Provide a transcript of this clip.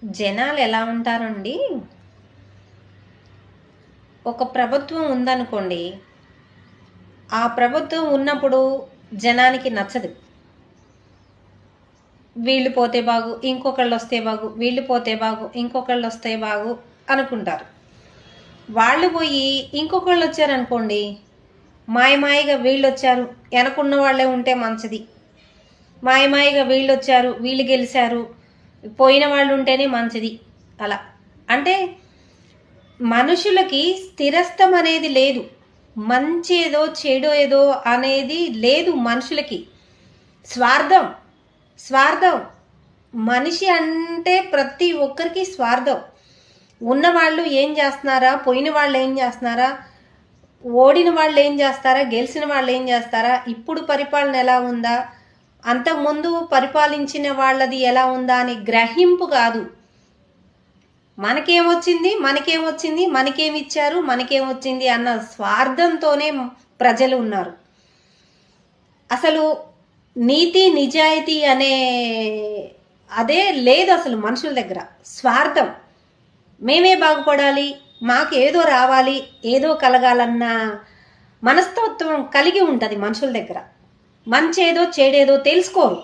జనాలు ఎలా ఉంటారండి, ఒక ప్రభుత్వం ఉందనుకోండి, ఆ ప్రభుత్వం ఉన్నప్పుడు జనానికి నచ్చదు. వీళ్ళు పోతే బాగు, ఇంకొకళ్ళు వస్తే బాగు, వీళ్ళు పోతే బాగు, ఇంకొకళ్ళు వస్తే బాగు అనుకుంటారు. వాళ్ళు పోయి ఇంకొకళ్ళు వచ్చారనుకోండి, మాయమాయిగా వీళ్ళు వచ్చారు, వెనకున్న వాళ్ళే ఉంటే మంచిది, మాయమాయిగా వీళ్ళు వచ్చారు, వీళ్ళు గెలిచారు, పోయిన వాళ్ళు ఉంటేనే మంచిది. అలా అంటే మనుషులకి స్థిరత్వం అనేది లేదు, మంచి ఏదో చెడు ఏదో అనేది లేదు. మనుషులకి స్వార్థం స్వార్థం మనిషి అంటే ప్రతి ఒక్కరికి స్వార్థం. ఉన్నవాళ్ళు ఏం చేస్తున్నారా, పోయిన వాళ్ళు ఏం చేస్తున్నారా, ఓడిన వాళ్ళు ఏం చేస్తారా, గెలిచిన వాళ్ళు ఏం చేస్తారా, ఇప్పుడు పరిపాలన ఎలా ఉందా, అంతకుముందు పరిపాలించిన వాళ్ళది ఎలా ఉందా అని గ్రహింపు కాదు. మనకేమొచ్చింది మనకేమొచ్చింది మనకేమిచ్చారు మనకేమొచ్చింది అన్న స్వార్థంతోనే ప్రజలు ఉన్నారు. అసలు నీతి నిజాయితీ అనే అదే లేదు అసలు మనుషుల దగ్గర. స్వార్థం, మేమే బాగుపడాలి, మాకు ఏదో రావాలి, ఏదో కలగాలన్న మనస్తత్వం కలిగి ఉంటుంది మనుషుల దగ్గర. మంచేదో చెడేదో తెలుసుకోరు.